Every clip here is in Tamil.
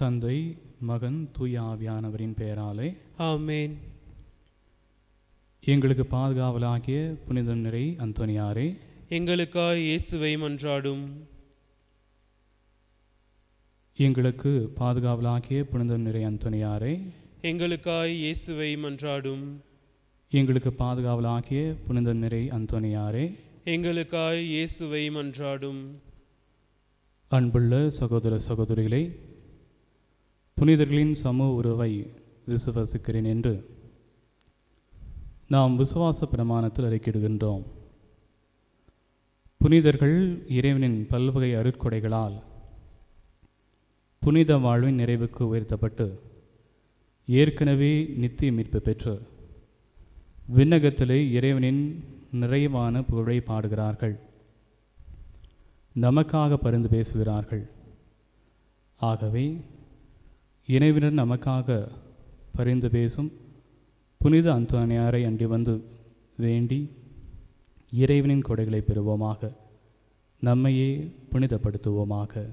தந்தை, மகன், தூய ஆவியானவரின் பெயராலே ஆமென். எங்களுக்கு பாதுகாவலாகிய புனித நிறை அந்தோனியாரே, எங்களுக்காய் இயேசுவை மன்றாடும். எங்களுக்கு பாதுகாவலாகிய புனித நிறை அந்தோனியாரே, எங்களுக்காய் இயேசுவை மன்றாடும். எங்களுக்கு பாதுகாவலாகிய புனித நிறை அந்தோனியாரே, எங்களுக்காய் இயேசுவை மன்றாடும். அன்புள்ள சகோதர சகோதரிகளே, புனிதர்களின் சமூக உறவை விசுவாசிக்கிறேன் என்று நாம் விசுவாச பிரமாணத்தில் அறிக்கையிடுகின்றோம். புனிதர்கள் இறைவனின் பல்வகை அருட்கொடைகளால் புனித வாழ்வின் நிறைவுக்கு உயர்த்தப்பட்டு ஏற்கனவே நித்திய மீட்பு பெற்று விண்ணகத்திலே இறைவனின் நிறைவான புகழை பாடுகிறார்கள், நமக்காக பரிந்து பேசுகிறார்கள். ஆகவே இறைவனர் நமக்காக பரிந்து பேசும் புனித அந்தோனியாரை அண்டி வந்து வேண்டி இறைவனின் கொடைகளை பெறுவோமாக, நம்மையே புனிதப்படுத்துவோமாக.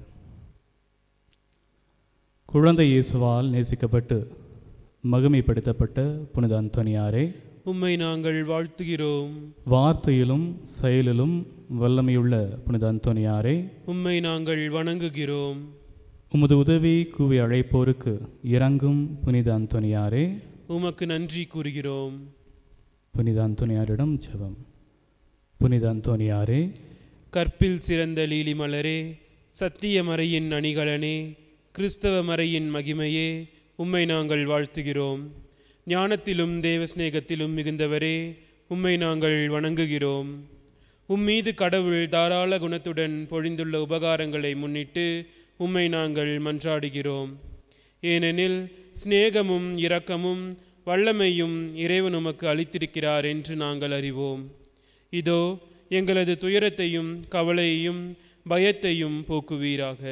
குழந்தை இயேசுவால் நேசிக்கப்பட்டு மகிமைப்படுத்தப்பட்ட புனித அந்தோனியாரே, உம்மை நாங்கள் வாழ்த்துகிறோம். வார்த்தையிலும் செயலிலும் வல்லமையுள்ள புனித அந்தோனியாரே, உம்மை நாங்கள் வணங்குகிறோம். உமது உதவி கூவி அழைப்போருக்கு இறங்கும் புனித அந்தோனியாரே, உமக்கு நன்றி கூறுகிறோம். புனித அந்தோனியாரிடம் ஜெபம். புனித அந்தோனியாரே, கற்பில் சிறந்த லீலி மலரே, சத்திய மறையின் அணிகலனே, கிறிஸ்தவ மறையின் மகிமையே, உம்மை நாங்கள் வாழ்த்துகிறோம். ஞானத்திலும் தேவஸ்நேகத்திலும் மிகுந்தவரே, உம்மை நாங்கள் வணங்குகிறோம். உம்மீது கடவுள் தாராள குணத்துடன் பொழிந்துள்ள உபகாரங்களை முன்னிட்டு உம்மை நாங்கள் மன்றாடுகிறோம். ஏனெனில் சிநேகமும் இரக்கமும் வல்லமையும் இறைவன் உமக்கு அளித்திருக்கிறார் என்று நாங்கள் அறிவோம். இதோ எங்களது துயரத்தையும் கவலையையும் பயத்தையும் போக்குவீராக.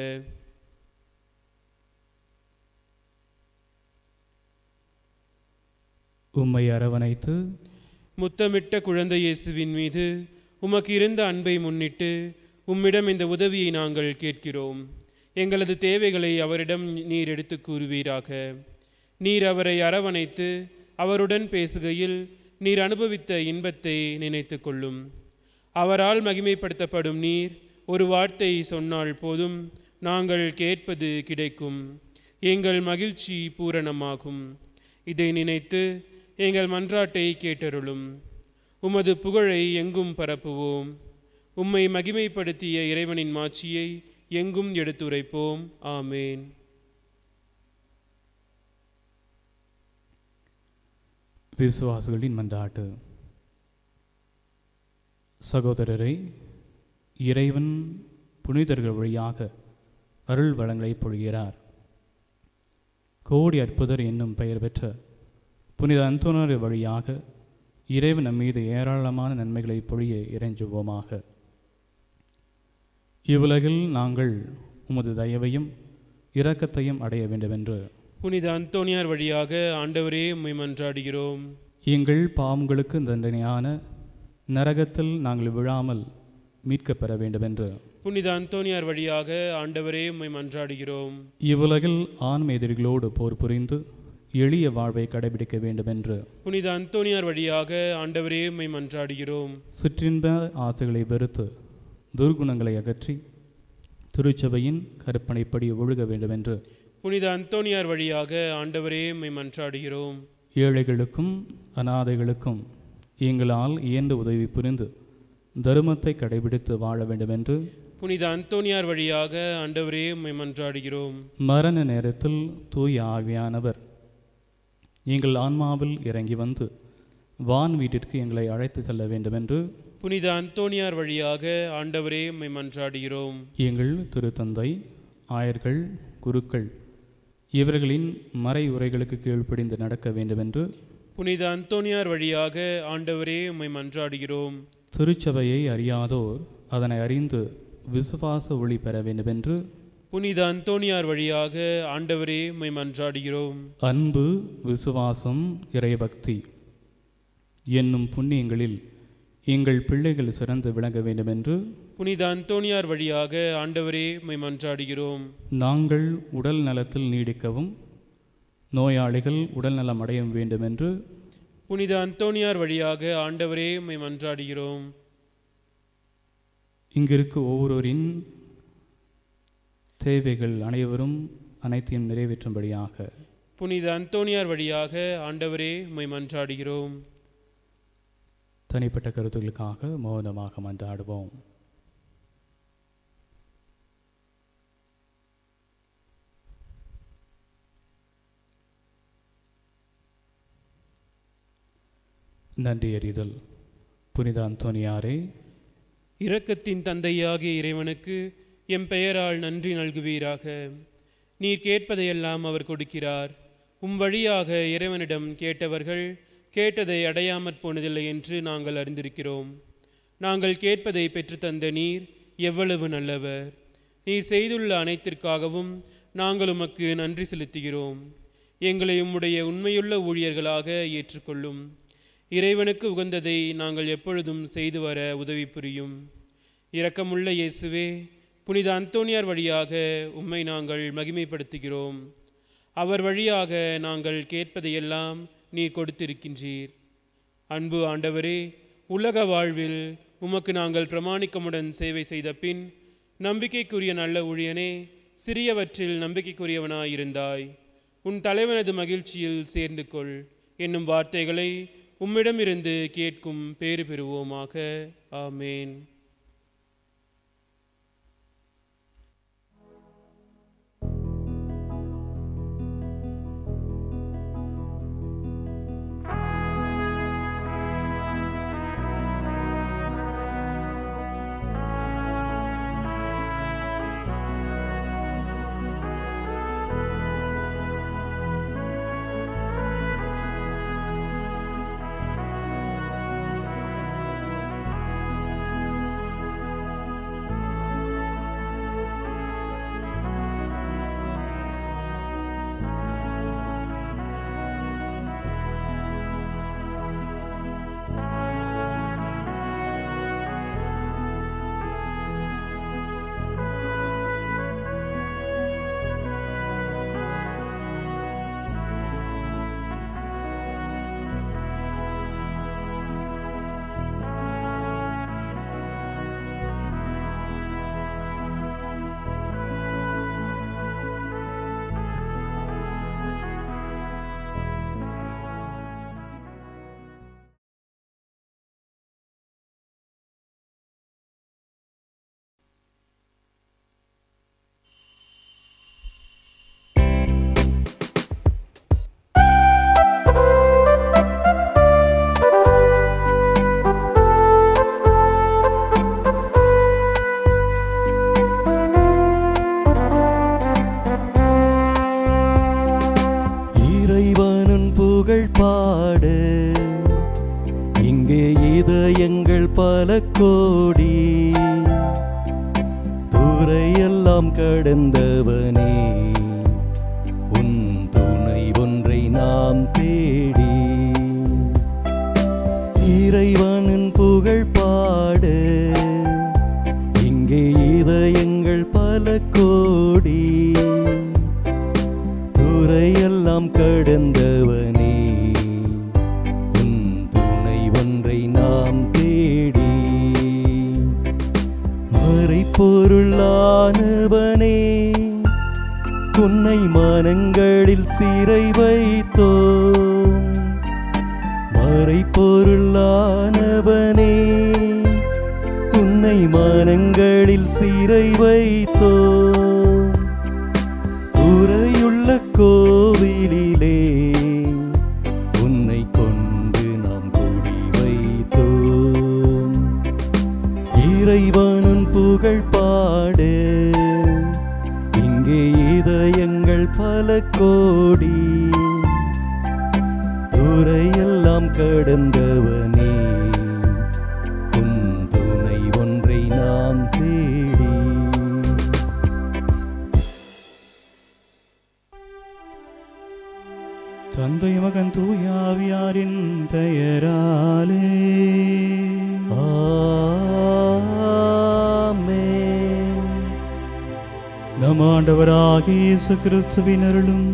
உம்மை அரவணைத்து முத்தமிட்ட குழந்தை இயேசுவின் மீது உமக்கு இருந்த அன்பை முன்னிட்டு உம்மிடம் இந்த உதவியை நாங்கள் கேட்கிறோம். எங்களது தேவைகளை அவரிடம் நீர் எடுத்து கூறுவீராக. நீர் அவரை அரவணைத்து அவருடன் பேசுகையில் நீர் அனுபவித்த இன்பத்தை நினைத்து கொள்ளும். அவரால் மகிமைப்படுத்தப்படும் நீர் ஒரு வார்த்தை சொன்னால் போதும், நாங்கள் கேட்பது கிடைக்கும், எங்கள் மகிழ்ச்சி பூரணமாகும். இதை நினைத்து எங்கள் மன்றாட்டை கேட்டருளும். உமது புகழை எங்கும் பரப்புவோம். உம்மை மகிமைப்படுத்திய இறைவனின் மாட்சியை எங்கும் எடுத்துரைப்போம். ஆமேன். விசுவாசிகளின் மன்றாட்டு. சகோதரரை, இறைவன் புனிதர்கள் வழியாக அருள் வளங்களை பொழிகிறார். கோடி அற்புதர் என்னும் பெயர் பெற்ற புனித அந்தோனியார் வழியாக இறைவன் நம் மீது ஏராளமான நன்மைகளை பொழிய இறைஞ்சுவோமாக. இவ்வுலகில் நாங்கள் உமது தயவையும் இரக்கத்தையும் அடைய வேண்டுமென்று புனித அந்தோனியார் வழியாக ஆண்டவரே உம்மை மன்றாடுகிறோம். எங்கள் பாவங்களுக்கு தண்டனையான நரகத்தில் நாங்கள் விழாமல் மீட்கப்பெற வேண்டுமென்று புனித அந்தோனியார் வழியாக ஆண்டவரே உம்மை மன்றாடுகிறோம். இவ்வுலகில் ஆன்ம எதிரிகளோடு போர் புரிந்து எளிய வாழ்வை கடைபிடிக்க வேண்டுமென்று புனித அந்தோனியார் வழியாக ஆண்டவரே உம்மை மன்றாடுகிறோம். சிற்றின்ப ஆசைகளை வெறுத்து துர்குணங்களை அகற்றி திருச்சபையின் கற்பனைப்படி ஒழுக வேண்டுமென்று புனித அந்தோனியார் வழியாக ஆண்டவரே உம்மை மன்றாடுகிறோம். ஏழைகளுக்கும் அநாதைகளுக்கும் எங்களால் இயன்ற உதவி புரிந்து தருமத்தை கடைபிடித்து வாழ வேண்டுமென்று புனித அந்தோனியார் வழியாக ஆண்டவரே உம்மை மன்றாடுகிறோம். மரண நேரத்தில் தூய ஆவியானவர் எங்கள் ஆன்மாவில் இறங்கி வந்து வான் வீட்டிற்கு எங்களை அழைத்து செல்ல வேண்டுமென்று புனித அந்தோனியார் வழியாக ஆண்டவரே உம்மை மன்றாடுகிறோம். எங்கள் திருத்தந்தை, ஆயர்கள், குருக்கள் இவர்களின் மறை உரைகளுக்கு கீழ்ப்படிந்து நடக்க வேண்டுமென்று புனித அந்தோனியார் வழியாக ஆண்டவரே உம்மை மன்றாடுகிறோம். திருச்சபையை அறியாதோர் அதனை அறிந்து விசுவாச ஒளி பெற வேண்டுமென்று புனித அந்தோனியார் வழியாக ஆண்டவரே உம்மை மன்றாடுகிறோம். அன்பு, விசுவாசம், இறைபக்தி என்னும் புண்ணியங்களில் எங்கள் பிள்ளைகள் சிறந்து விளங்க வேண்டும் என்று புனித அந்தோணியார் வழியாக ஆண்டவரே உம்மை மன்றாடுகிறோம். நாங்கள் உடல் நலத்தில் நீடிக்கவும் நோயாளிகள் உடல் நலம் அடைய வேண்டும் என்று புனித அந்தோணியார் வழியாக ஆண்டவரே உம்மை மன்றாடுகிறோம். இங்கிருக்க ஒவ்வொருவரின் தேவைகள் அனைவரும் அனைத்தையும் நிறைவேற்றும்படியாக புனித அந்தோணியார் வழியாக ஆண்டவரே உம்மை மன்றாடுகிறோம். தனிப்பட்ட கருத்துக்களுக்காக மௌனமாக மன்றாடுவோம். நன்றி அறிதல். புனித அந்தோணியாரே, இரக்கத்தின் தந்தையாகிய இறைவனுக்கு எம் பெயரால் நன்றி நல்குவீராக. நீர் கேட்பதையெல்லாம் அவர் கொடுக்கிறார். உம் வழியாக இறைவனிடம் கேட்டவர்கள் கேட்டதை அடையாமற் போனதில்லை என்று நாங்கள் அறிந்திருக்கிறோம். நாங்கள் கேட்பதை பெற்றுத்தந்த நீர் எவ்வளவு நல்லவர். நீர் செய்துள்ள அனைத்திற்காகவும் நாங்கள் உமக்கு நன்றி செலுத்துகிறோம். எங்களை உம்முடைய உண்மையுள்ள ஊழியர்களாக ஏற்றுக்கொள்ளும். இறைவனுக்கு உகந்ததை நாங்கள் எப்பொழுதும் செய்து வர உதவி புரியும். இரக்கமுள்ள இயேசுவே, புனித அந்தோணியார் வழியாக உம்மை நாங்கள் மகிமைப்படுத்துகிறோம். அவர் வழியாக நாங்கள் கேட்பதையெல்லாம் நீர் கொடுத்திருக்கின்றீர். அன்பு ஆண்டவரே, உலக வாழ்வில் உமக்கு நாங்கள் பிரமாணிக்கமுடன் சேவை செய்த பின் நம்பிக்கைக்குரிய நல்ல ஊழியனே, சிறியவற்றில் நம்பிக்கைக்குரியவனாயிருந்தாய். உன் தலைவனது மகிழ்ச்சியில் சேர்ந்து கொள் என்னும் வார்த்தைகளை உம்மிடமிருந்து கேட்கும் பேறு பெறுவோமாக. ஆமேன். பல கோடி துறையெல்லாம் கடந்தவனே, உன் துணை ஒன்றை நாம் தேடி இறைவனின் புகழ் பாட இங்கே இதயங்கள் பல கோடி துறையெல்லாம் கடந்தவனே, உன் துணை ஒன்றை நாம் தேடி மறைபொருளானவனே, உன்னை மனங்களில் சிறை வைத்தோம். மறைபொருளானவனே, உன்னை மனங்களில் சிறை வைத்தோம். உறையுள்ள கோவிலிலே உன்னை கொண்டு நாம் குடி வைத்தோம். இறைவனும் புகழ் பாட இங்கே இதயங்கள் பல கோடி துறையெல்லாம் கடந்தவனே, உன் துணை ஒன்றை நாம் தேடி. தந்தை மகன் தூயாவியாரின் பெயராலே ஆமென். நம் ஆண்டவராகிய இயேசு கிறிஸ்துவின் அருளும்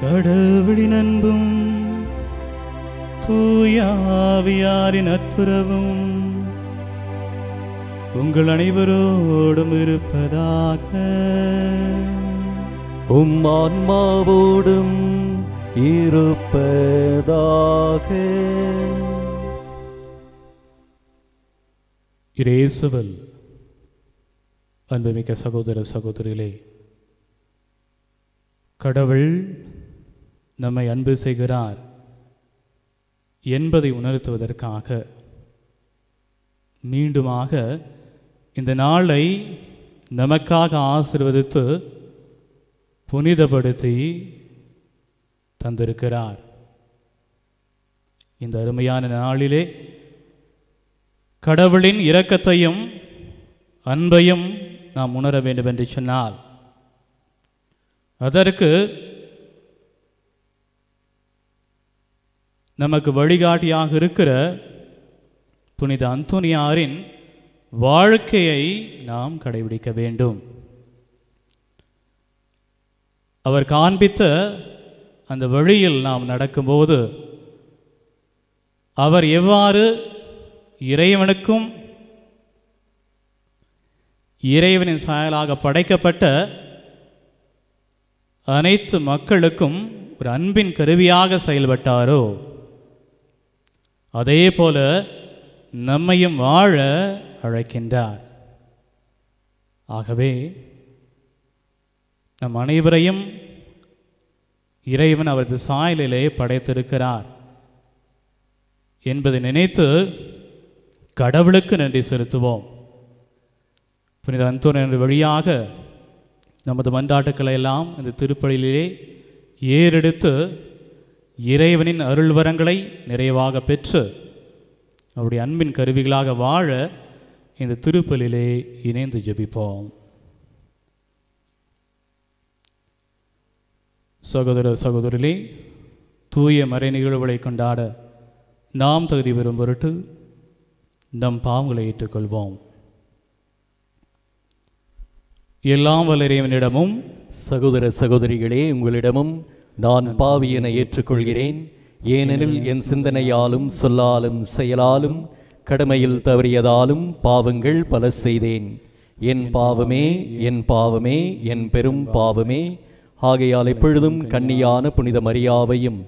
கடவுளின் அன்பும் தூய ஆவியாரின் நட்புறவும் உங்கள் அனைவரோடும் இருப்பதாக. உம் ஆன்மாவோடும் இருப்பதாக. இயேசுவில் அன்புமிக்க சகோதர சகோதரிகளே, கடவுள் நம்மை அன்பு செய்கிறார் என்பதை உணர்த்துவதற்காக மீண்டுமாக இந்த நாளை நமக்காக ஆசீர்வதித்து புனிதப்படுத்தி தந்திருக்கிறார். இந்த அருமையான நாளிலே கடவுளின் இரக்கத்தையும் அன்பையும் நாம் உணர வேண்டும் என்று சொன்னால் அதற்கு நமக்கு வழிகாட்டியாக இருக்கிற புனித அந்தோனியாரின் வாழ்க்கையை நாம் கடைபிடிக்க வேண்டும். அவர் காண்பித்த அந்த வழியில் நாம் நடக்கும்போது அவர் எவ்வாறு இறைவனுக்கும் இறைவனின் சாயலாக படைக்கப்பட்ட அனைத்து மக்களுக்கும் ஒரு அன்பின் கருவியாக செயல்பட்டாரோ அதே போல நம்மையும் வாழ அழைக்கின்றார். ஆகவே நம் அனைவரையும் இறைவன் அவரது சாயலிலே படைத்திருக்கிறார் என்பதை நினைத்து கடவுளுக்கு நன்றி செலுத்துவோம். புனித அந்தோனியார் வழியாக நமது மன்றாட்டுக்களை எல்லாம் இந்த திருப்பலியிலே ஏறெடுத்து இறைவனின் அருள் வரங்களை நிறைவாக பெற்று அவருடைய அன்பின் கருவிகளாக வாழ இந்த திருப்பலியிலே இணைந்து ஜெபிப்போம். சகோதர சகோதரிகளே, தூய மறை நிகழ்வுகளை கொண்டாட நாம் தகுதி பெறும் பொருட்டு நம் பாவங்களை ஏற்றுக்கொள்வோம். எல்லாம் வல்ல இறைவனிடமும் சகோதர சகோதரிகளே, உங்களிடமும் நான் பாவி என ஏற்றுக்கொள்கிறேன். ஏனெனில் என் சிந்தனையாலும் சொல்லாலும் செயலாலும் கடமையில் தவறியதாலும் பாவங்கள் பல செய்தேன். என் பாவமே, என் பாவமே, என் பெரும் பாவமே. ஆகையால் எப்பொழுதும் கன்னியான புனித மரியாவையும்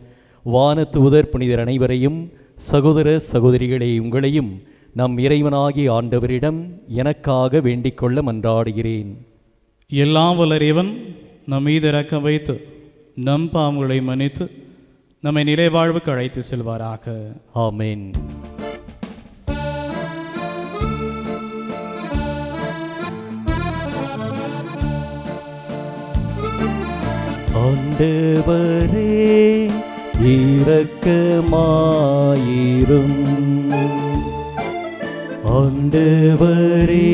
வானதூதர் புனிதர் அனைவரையும் சகோதர சகோதரிகளே உங்களையும் நம் இறைவனாகிய ஆண்டவரிடம் எனக்காக வேண்டிக் கொள்ள மன்றாடுகிறேன். எல்லாம் வல்ல இறைவன் நம் மீது இரக்கம் வைத்து நம் பாவங்களை மன்னித்து நம்மை நிறைவாழ்வுக்கு அழைத்து செல்வாராக. ஆமென். ஆண்டவரே இரக்கமாயிரும். ஆண்டவரே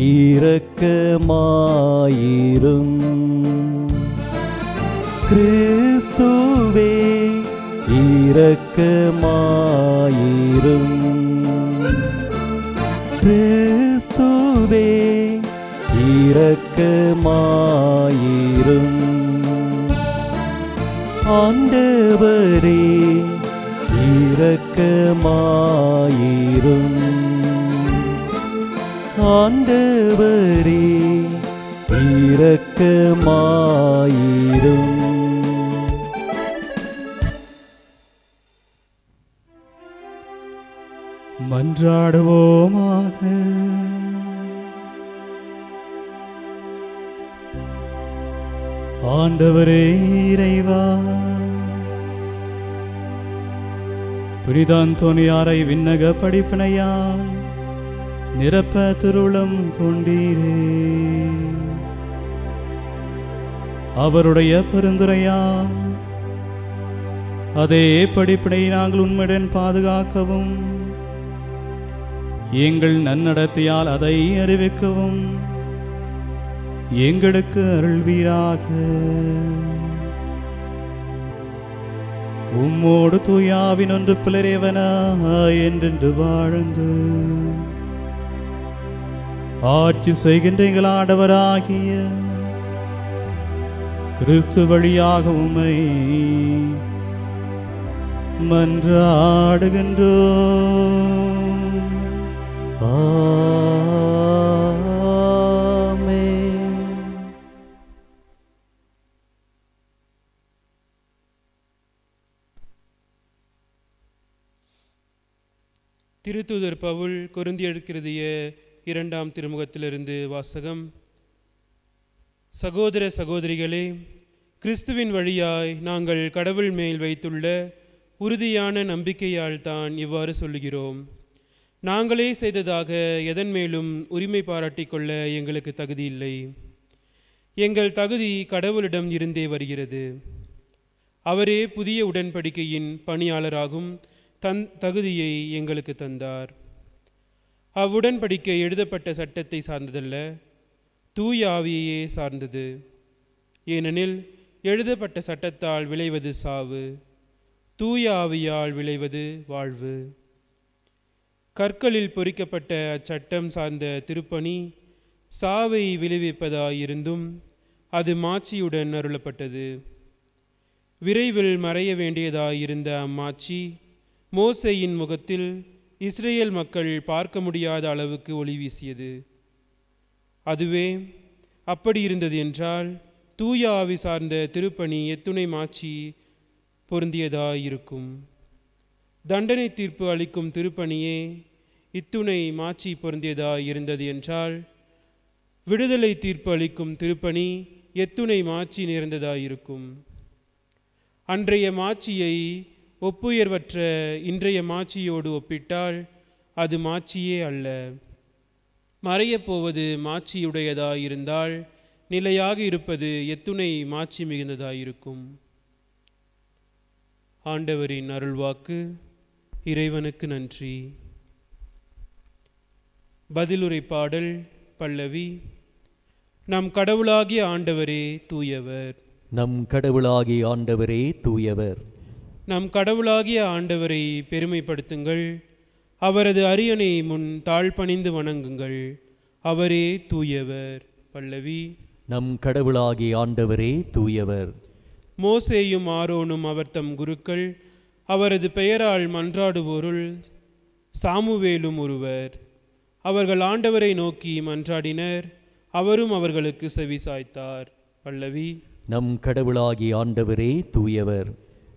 இரக்கமாயிரும். கிறிஸ்துவே இரக்கமாயிரும். கிறிஸ்துவே இரக்கமாயிரும். ஆண்டவரே இரக்கமாயிரும். ஆண்டவரே இரக்கமாயிரும். மன்றாடுவோமாக. ஆண்டவரே இறைவா, புனித அந்தோனியாரை விண்ணக படிப்பினையால் நிரப்ப திருவுளம் கொண்டீரே. அவருடைய பரிந்துரையால் அதே படிப்பினை நாங்கள் உண்மையுடன் பாதுகாக்கவும் எங்கள் நன்னடத்தையால் அதை அறிவிக்கவும் எங்களுக்கு அருள்வீராக. உம்மோடு தூயாவின் ஒன்று பிளரேவனா என்றென்று வாழ்ந்து ஆட்சி செய்கின்ற எங்கள் ஆண்டவராகிய கிறிஸ்து வழியாக உம்மை மன்றாடுகின்றோம். ஆமென். திருத்தூதர் பவுல் கொரிந்தியருக்கு எழுதிய 2ஆம் திருமுகத்திலிருந்து வாசகம். சகோதர சகோதரிகளே, கிறிஸ்துவின் வழியாய் நாங்கள் கடவுள் மேல் வைத்துள்ள உறுதியான நம்பிக்கையால் தான் இவ்வாறு சொல்லுகிறோம். நாங்களே செய்ததாக எதன் மேலும் உரிமை பாராட்டிக் கொள்ள எங்களுக்கு தகுதி இல்லை. எங்கள் தகுதி கடவுளிடம் இருந்தே வருகிறது. அவரே புதிய உடன்படிக்கையின் பணியாளராகும் தகுதியை எங்களுக்கு தந்தார். அவ்வுடன்படிக்கை எழுதப்பட்ட சட்டத்தை சார்ந்ததல்ல, தூய ஆவியையே சார்ந்தது. ஏனெனில் எழுதப்பட்ட சட்டத்தால் விளைவது சாவு, தூய ஆவியால் விளைவது வாழ்வு. கற்களில் பொறிக்கப்பட்ட அச்சட்டம் சார்ந்த திருப்பணி சாவை விளைவிப்பதாயிருந்தும் அது மாட்சியுடன் அருளப்பட்டது. விரைவில் மறைய வேண்டியதாயிருந்த அம்மாட்சி மோசேயின் முகத்தில் இஸ்ரேல் மக்கள் பார்க்க முடியாத அளவுக்கு ஒளி வீசியது. அதுவே அப்படி இருந்தது என்றால் தூய ஆவி சார்ந்த திருப்பணி எத்துணை மாட்சி பொருந்தியதாயிருக்கும். தண்டனை தீர்ப்பு அளிக்கும் திருப்பணியே இத்துணை மாட்சி பொருந்தியதாயிருந்தது என்றால் விடுதலை தீர்ப்பு அளிக்கும் திருப்பணி எத்துணை மாட்சி நிறைந்ததாயிருக்கும். அன்றைய மாட்சியை ஒப்புயர்வற்ற இன்றைய மாட்சியோடு ஒப்பிட்டால் அது மாட்சியே அல்ல. மறையப்போவது மாட்சியுடையதாயிருந்தால் நிலையாக இருப்பது எத்துணை மாட்சி மிகுந்ததாயிருக்கும். ஆண்டவரின் அருள்வாக்கு. இறைவனுக்கு நன்றி. பதிலுரை பாடல் பல்லவி. நம் கடவுளாகிய ஆண்டவரே தூயவர். நம் கடவுளாகிய ஆண்டவரே தூயவர். நம் கடவுளாகிய ஆண்டவரை பெருமைப்படுத்துங்கள். அவரது அரியணை முன் தாழ்பணிந்து வணங்குங்கள். அவரே தூயவர். பல்லவி. நம் கடவுளாகிய ஆண்டவரே தூயவர். மோசேயும் ஆரோனும் அவர் தம் குருக்கள். அவரது பெயரால் மன்றாடுவோருள் சாமுவேலும் ஒருவர். அவர்கள் ஆண்டவரை நோக்கி மன்றாடினர். அவரும் அவர்களுக்கு செவி சாய்த்தார். பல்லவி. நம் கடவுளாகிய ஆண்டவரே தூயவர்.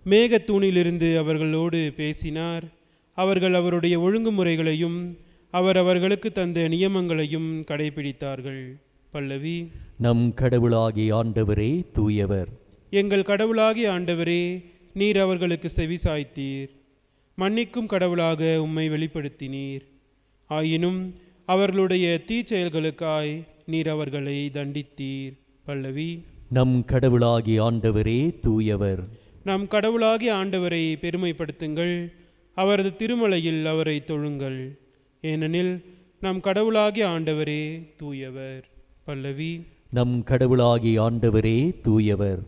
மேகத்தூணிலிருந்து அவர்களோடு பேசினார். அவர்கள் அவருடைய ஒழுங்குமுறைகளையும் அவர் அவர்களுக்கு தந்த நியமங்களையும் கடைபிடித்தார்கள். பல்லவி. நம் கடவுளாகிய ஆண்டவரே தூயவர். எங்கள் கடவுளாகிய ஆண்டவரே, நீர் அவர்களுக்கு செவி சாய்த்தீர். மன்னிக்கும் கடவுளாக உம்மை வெளிப்படுத்தினீர். ஆயினும் அவர்களுடைய தீச்செயல்களுக்காய் நீர் அவர்களை தண்டித்தீர். பல்லவி. நம் கடவுளாகிய ஆண்டவரே தூயவர். நம் கடவுளாகிய ஆண்டவரை பெருமைப்படுத்துங்கள். அவரது திருமலையில் அவரை தொழுங்கள். ஏனெனில் நம் கடவுளாகிய ஆண்டவரே தூயவர். பல்லவி. நம் கடவுளாகிய ஆண்டவரே தூயவர்.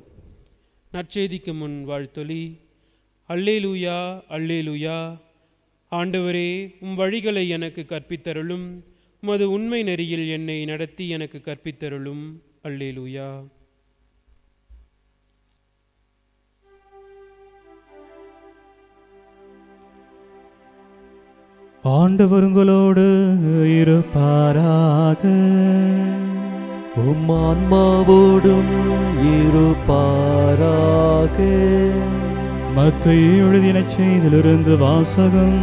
நற்செய்திக்கு முன் வாழ்த்தொலி. அல்லேலூயா, அல்லேலூயா. ஆண்டவரே, உம் வழிகளை எனக்கு கற்பித்தருளும். உமது உண்மை நெறியில் என்னை நடத்தி எனக்கு கற்பித்தருளும். அல்லேலூயா. ஆண்டவர் உங்களோடு இருப்பாராக. உம் ஆன்மாவோடும் இருப்பாராக. மத்தேயு எழுதின செய்தியிலிருந்து வாசகம்.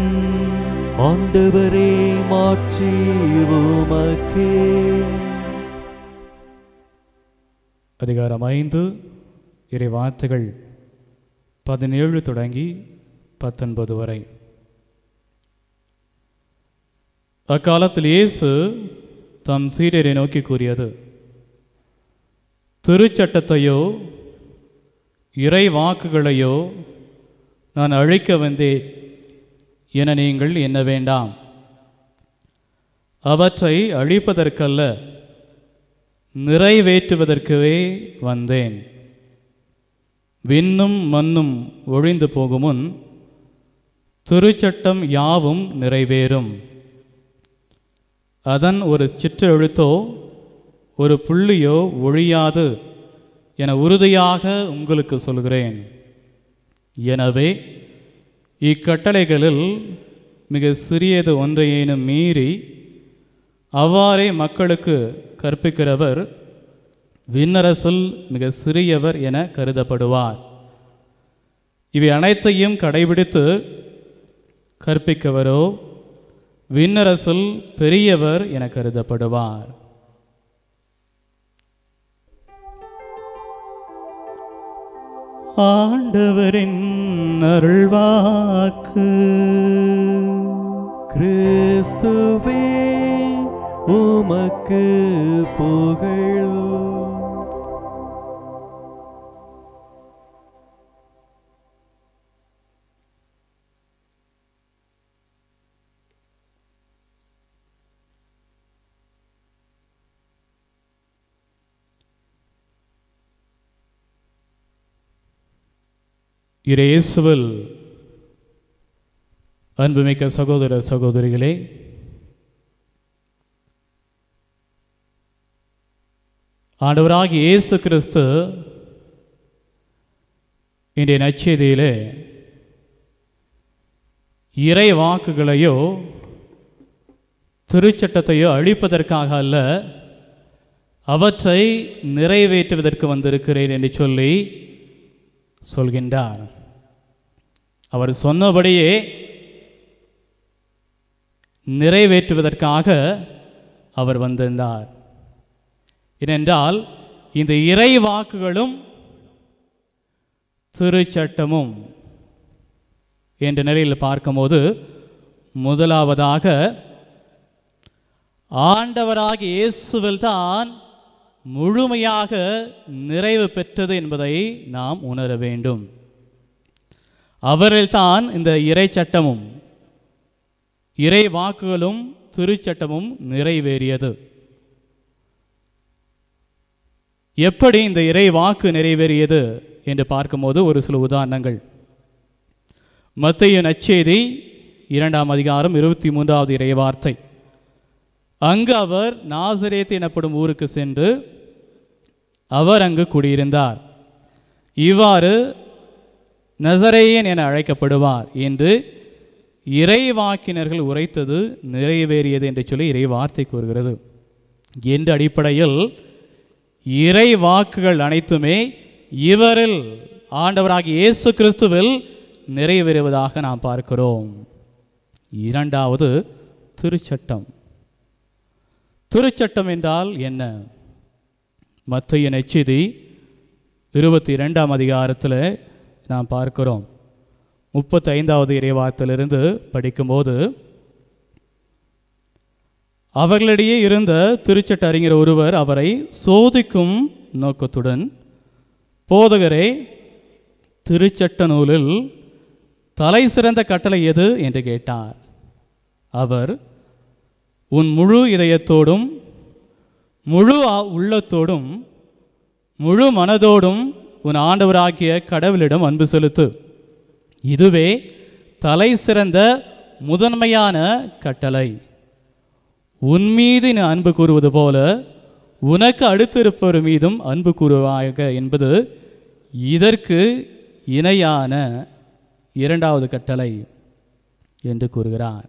ஆண்டவரே, மாட்சி உமக்கே. அதிகாரம் 5 இறை வார்த்தைகள் 17 தொடங்கி 19 வரை. அக்காலத்தில் இயேசு தம் சீடரை நோக்கி கூறியது: திருச்சட்டத்தையோ இறை வாக்குகளையோ நான் அழிக்க வந்தேன் என நீங்கள் எண்ண வேண்டாம். அவற்றை அழிப்பதற்கல்ல, நிறைவேற்றுவதற்கவே வந்தேன். விண்ணும் மண்ணும் ஒழிந்து போகுமுன் திருச்சட்டம் யாவும் நிறைவேறும். அதன் ஒரு சிற்றெழுத்தோ ஒரு புள்ளியோ ஒழியாது என உறுதியாக உங்களுக்கு சொல்கிறேன். எனவே இக்கட்டளைகளில் மிக சிறியது ஒன்றையேனும் மீறி அவ்வாறே மக்களுக்கு கற்பிக்கிறவர் விண்ணரசில் மிக சிறியவர் என கருதப்படுவார். இவை அனைத்தையும் கடைபிடித்து கற்பிக்கவரோ விண்ணரசில் பெரியவர் என கருதப்படுவார். ஆண்டவரின் அருள்வாக்கு. கிறிஸ்துவே உமக்கு புகழ். இயேசுவில் அன்புமிக்க சகோதர சகோதரிகளே, ஆண்டவராகிய இயேசு கிறிஸ்து இன்றைய நற்செய்தியிலே இறை வாக்குகளையோ திருச்சட்டத்தையோ அழிப்பதற்காக அல்ல, அவற்றை நிறைவேற்றுவதற்கு வந்திருக்கிறேன் என்று சொல்லி சொல்கின்றார். அவர் சொன்னபடியே நிறைவேற்றுவதற்காக அவர் வந்திருந்தார். ஏனென்றால் இந்த இறை வாக்குகளும் திருச்சட்டமும் என்ற நிலையில் பார்க்கும்போது, முதலாவதாக ஆண்டவராகிய இயேசுவில் தான் முழுமையாக நிறைவு பெற்றது என்பதை நாம் உணர வேண்டும். அவரில்தான் இந்த இறை சட்டமும் இறை வாக்குகளும் திருச்சட்டமும் நிறைவேறியது. எப்படி இந்த இறை வாக்கு நிறைவேறியது என்று பார்க்கும்போது ஒரு சில உதாரணங்கள். மத்தேயு நற்செய்தி 2ஆம் அதிகாரம் 23வது இறை வார்த்தை. அங்கு அவர் நாசரேத் எனப்படும் ஊருக்கு சென்று அவர் அங்கு குடியிருந்தார். இவ்வாறு நசரேயன் என அழைக்கப்படுவார் என்று இறைவாக்கினர்கள் உரைத்தது நிறைவேறியது என்று சொல்லி இறை வார்த்தை கூறுகிறது. என்ற அடிப்படையில் இறை வாக்குகள் அனைத்துமே இவரில், ஆண்டவராகிய இயேசு கிறிஸ்துவில் நிறைவேறுவதாக நாம் பார்க்கிறோம். இரண்டாவது திருச்சட்டம். திருச்சட்டம் என்றால் என்ன? மத்தேயு நற்செய்தி 22ஆம் அதிகாரத்தில் நாம் பார்க்கிறோம். 35வது இறைவார்த்தையிலிருந்து படிக்கும்போது, அவர்களிடையே இருந்த திருச்சட்ட அறிஞர் ஒருவர் அவரை சோதிக்கும் நோக்கத்துடன், போதகரே, திருச்சட்ட நூலில் தலை சிறந்த கட்டளை எது என்று கேட்டார். அவர், உன் முழு இதயத்தோடும் முழு உள்ளத்தோடும் முழு மனதோடும் உன் ஆண்டவராகிய கடவுளிடம் அன்பு செலுத்து, இதுவே தலை சிறந்த முதன்மையான கட்டளை. உன்மீது நீ அன்பு கூறுவது போல உனக்கு அடுத்திருப்பவர் மீதும் அன்பு கூறுவாயாக என்பது இதற்கு இணையான இரண்டாவது கட்டளை என்று கூறுகிறார்.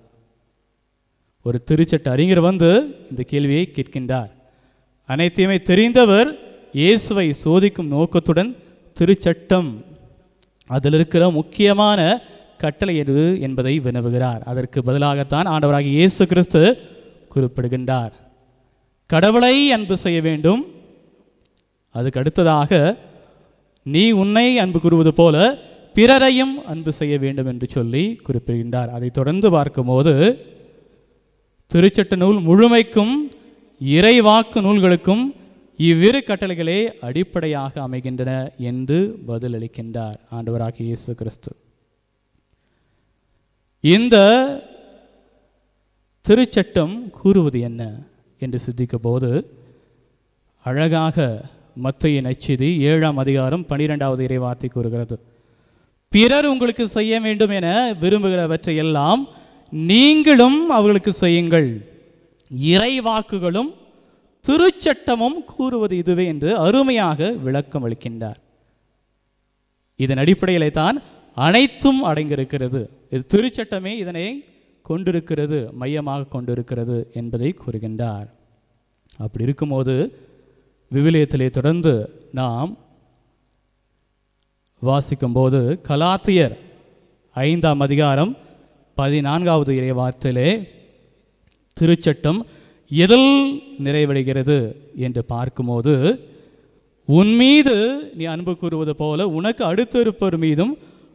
ஒரு திருச்சட்ட அறிஞர் வந்து இந்த கேள்வியை கேட்கின்றார். அனைத்தையுமே தெரிந்தவர் இயேசுவை சோதிக்கும் நோக்கத்துடன் திருச்சட்டம், அதில் இருக்கிற முக்கியமான கட்டளை எது என்பதை வினவுகிறார். அதற்கு பதிலாகத்தான் ஆண்டவராகிய இயேசு கிறிஸ்து குறிப்பிடுகின்றார். கடவுளை அன்பு செய்ய வேண்டும், அதுக்கு அடுத்ததாக நீ உன்னை அன்பு கூறுவது போல பிறரையும் அன்பு செய்ய வேண்டும் என்று சொல்லி குறிப்பிடுகின்றார். அதை தொடர்ந்து பார்க்கும்போது, திருச்சட்ட நூல் முழுமைக்கும் இறை வாக்கு நூல்களுக்கும் இவ்விரு கட்டளைகளே அடிப்படையாக அமைகின்றன என்று பதிலளிக்கின்றார் ஆண்டவராகிய இயேசு கிறிஸ்து. இந்த திருச்சட்டம் கூறுவது என்ன என்று சிந்திக்கும் போது, அழகாக மத்தேயு நற்செய்தி 7ஆம் அதிகாரம் 12வது இறைவார்த்தை கூறுகிறது. பிறர் உங்களுக்கு செய்ய வேண்டும் என விரும்புகிறவற்றை எல்லாம் நீங்களும் அவர்களுக்கு செய்யுங்கள், இறைவாக்குகளும் திருச்சட்டமும் கூறுவது இதுவே என்று அருமையாக விளக்கம் அளிக்கின்றார். இதன் அடிப்படையிலே தான் அனைத்தும் அடங்கியிருக்கிறது. இது திருச்சட்டமே இதனை கொண்டிருக்கிறது, மையமாக கொண்டிருக்கிறது என்பதை கூறுகின்றார். அப்படி இருக்கும்போது விவிலியத்திலே தொடர்ந்து நாம் வாசிக்கும்போது கலாத்தியர் 5ஆம் அதிகாரம் 14வது இறைவார்த்தையிலே திருச்சட்டம் எதில் நிறைவடைகிறது என்று பார்க்கும்போது, உன் மீது நீ அன்பு கூறுவது போல உனக்கு அடுத்திருப்பவர் மீதும்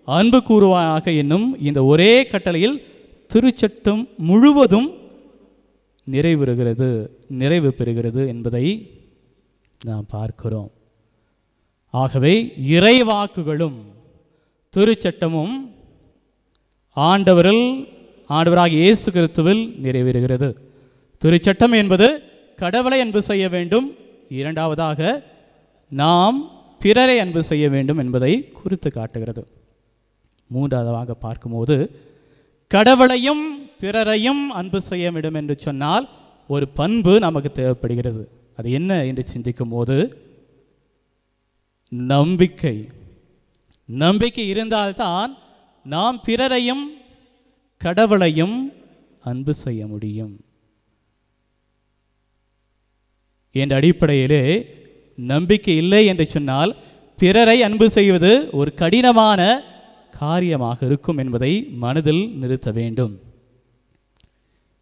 அன்பு கூறுவாயாக என்னும் இந்த ஒரே கட்டளையில் திருச்சட்டம் முழுவதும் நிறைவு பெறுகிறது என்பதை நாம் பார்க்கிறோம். ஆகவே இறைவாக்குகளும் திருச்சட்டமும் ஆண்டவராக இயேசு கிறிஸ்துவில் நிறைவேறுகிறது. திருச்சட்டம் என்பது கடவுளை அன்பு செய்ய வேண்டும், இரண்டாவதாக நாம் பிறரை அன்பு செய்ய வேண்டும் என்பதை குறித்து காட்டுகிறது. மூன்றாவதாக பார்க்கும்போது கடவுளையும் பிறரையும் அன்பு செய்ய வேண்டும் என்று சொன்னால் ஒரு பண்பு நமக்கு தேவைப்படுகிறது. அது என்ன என்று சிந்திக்கும் போது நம்பிக்கை இருந்தால்தான் நாம் பிறரையும் கடவுளையும் அன்பு செய்ய முடியும் என்ற அடிப்படையிலே நம்பிக்கை இல்லை என்று சொன்னால் பிறரை அன்பு செய்வது ஒரு கடினமான காரியமாக இருக்கும் என்பதை மனதில் நிறுத்த வேண்டும்.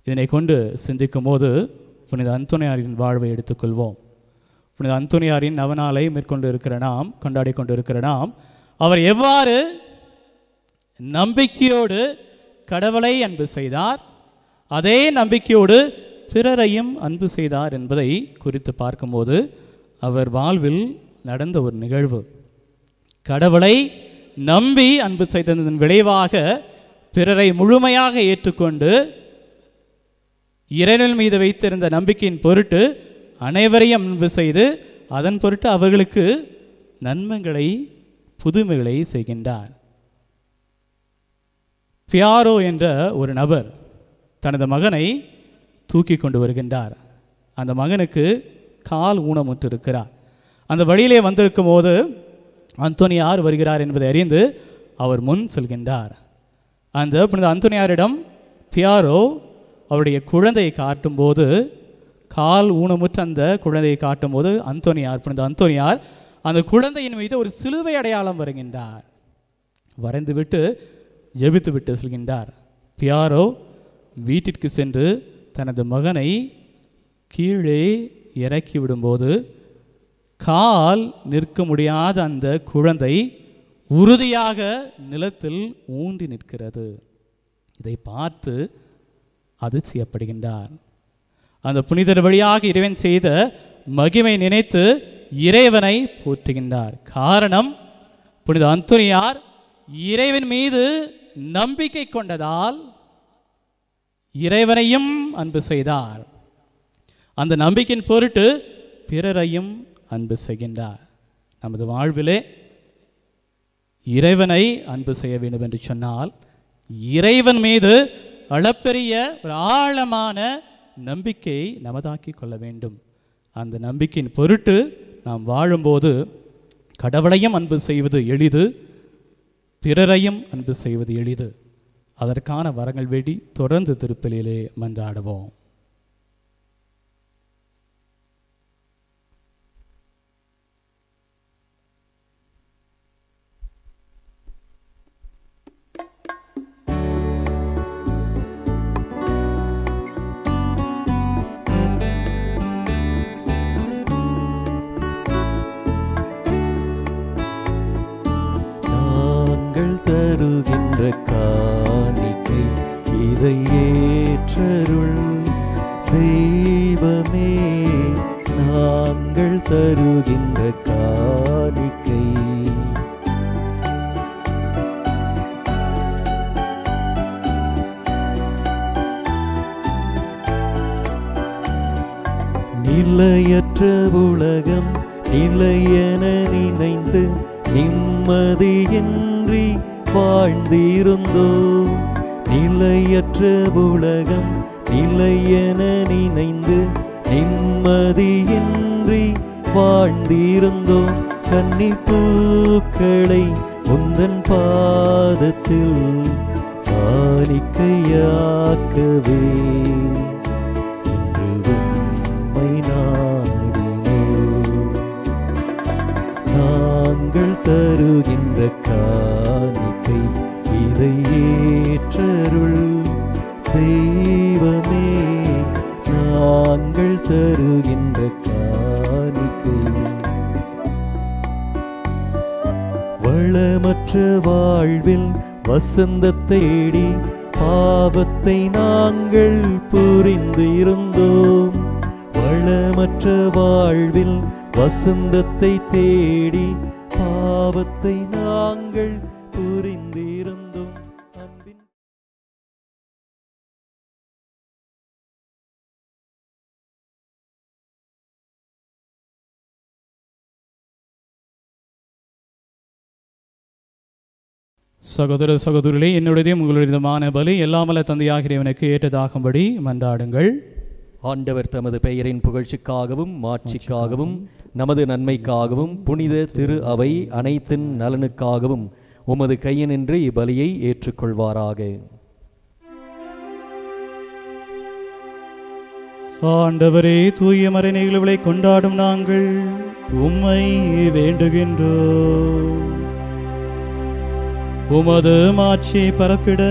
இதனை கொண்டு சிந்திக்கும் போது புனித அந்தோனியாரின் வாழ்வை எடுத்துக்கொள்வோம். புனித அந்தோனியாரின் நவநாளை கொண்டாடி கொண்டிருக்கிற நாம் அவர் எவ்வாறு நம்பிக்கையோடு கடவுளை அன்பு செய்தார், அதே நம்பிக்கையோடு பிறரையும் அன்பு செய்தார் என்பதை குறித்து பார்க்கும்போது அவர் வாழ்வில் நடந்த ஒரு நிகழ்வு. கடவுளை நம்பி அன்பு செய்ததன் விளைவாக பிறரை முழுமையாக ஏற்றுக்கொண்டு இறைவன் மீது வைத்திருந்த நம்பிக்கையின் பொருட்டு அனைவரையும் அன்பு செய்து அதன் பொருட்டு அவர்களுக்கு புதுமைகளை செய்கின்றார். பியாரோ என்ற ஒரு நபர் தனது மகனை தூக்கி கொண்டு வருகின்றார். அந்த மகனுக்கு கால் ஊனமுற்று இருக்கிறார். அந்த வழியிலே வந்திருக்கும் போது அந்தோனியார் வருகிறார் என்பதை அறிந்து அவர் முன் செல்கின்றார். அந்த புனித அந்தோனியாரிடம் பியாரோ அவருடைய குழந்தையை காட்டும்போது, கால் ஊனமுற்ற அந்த குழந்தையை காட்டும்போது புனித அந்தோனியார் அந்த குழந்தையின் மீது ஒரு சிலுவை அடையாளம் வருகின்றார். வரைந்துவிட்டு ஜெபித்து விட்டு செல்கின்றார். பியாரோ வீட்டிற்கு சென்று தனது மகனை கீழே இறக்கி விடும்போது கால் நிற்க முடியாத அந்த குழந்தை உறுதியாக நிலத்தில் ஊன்றி நிற்கிறது. இதை பார்த்து அதிர்ச்சியப்படுகின்றார். அந்த புனிதர் வழியாக இறைவன் செய்த மகிமை நினைத்து இறைவனை போற்றுகின்றார். காரணம், புனித அந்தோனியார் இறைவன் மீது நம்பிக்கை கொண்டதால் இறைவனையும் அன்பு செய்தார். அந்த நம்பிக்கையின் பொருட்டு பிறரையும் அன்பு செய்கின்றார். நமது வாழ்விலே இறைவனை அன்பு செய்ய வேண்டும் என்று சொன்னால் இறைவன் மீது அளப்பெரிய ஒரு ஆழமான நம்பிக்கையை நமதாக்கி கொள்ள வேண்டும். அந்த நம்பிக்கையின் பொருட்டு நாம் வாழும்போது கடவுளையும் அன்பு செய்வது எளிது, பிறரையும் அன்பு செய்வது எளிது. அதற்கான வரங்கள் வேண்டி தொடர்ந்து திருப்பலியிலே மன்றாடுவோம். தருகின்ற காணிக்கை இதை ஏற்றருள் தெய்வமே, நாங்கள் தருகின்ற காணிக்கை. நிலையற்ற உலகம் நிலையென நினைந்து நிம்மதியின்றி வாழ்ந்திருந்தோம். நிலையற்ற உலகம் நிலையென நினைந்து நிம்மதியின்றி வாழ்ந்திருந்தோம். கன்னிப்பூக்களை உந்தன் பாதத்தில் காணிக்கையாக்கவே இன்று உம்மை நாடினோம். நாங்கள் தருகின்ற காணிக்கை இதை ஏற்றருள் தெய்வமே. நாங்கள் தருகின்ற காணிக்கை வளமற்ற வாழ்வில் வசந்தத்தை தேடி பாவத்தை நாங்கள் புரிந்திருந்தோம். வளமற்ற வாழ்வில் வசந்தத்தை தேடி பாவத்தை நாங்கள் புரிந்திருந்தோம். அன்பின் சகோதர சகோதரிகளே, என்னுடைய உங்களுடையமான பலி எல்லாமல்ல தந்தையாகிறவனுக்கு ஏற்றதாகும்படி மன்றாடுங்கள். ஆண்டவர் தமது பெயரின் புகழ்ச்சிக்காகவும் மாட்சிக்காகவும் நமது நன்மைக்காகவும் புனித திரு அவை அனைத்தின் நலனுக்காகவும் உமது கையினின்று இப்பலியை ஏற்றுக்கொள்வாராக. ஆண்டவரே, தூய மறை நிகழ்வுகளை கொண்டாடும் நாங்கள் உம்மை வேண்டுகின்றோம். உமது மாட்சியை பரப்பிட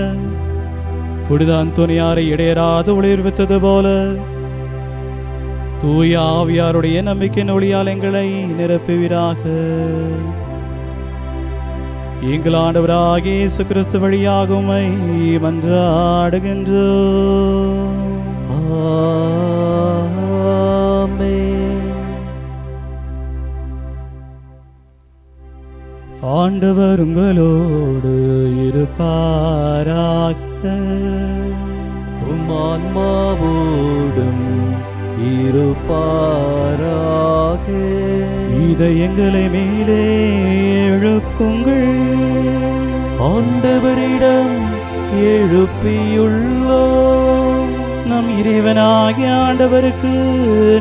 புனித அந்தோனியாரை இடையராது ஒளிர்வித்தது போல தூய ஆவியாருடைய நம்பிக்கையின் ஒளியால் எங்களை நிரப்புவீராக. எங்கள் ஆண்டவராகிய இயேசு கிறிஸ்து வழியாக உம்மை மன்றாடுகின்றோம். ஆமென். ஆண்டவர் உங்களோடு இருப்பாராக. உம் ஆன்மாவோடும் இருப்பாராக. இதயங்களை மேலே எழுப்புங்கள். ஆண்டவரிடம் எழுப்பியுள்ளோம். நம் இறைவனாகிய ஆண்டவருக்கு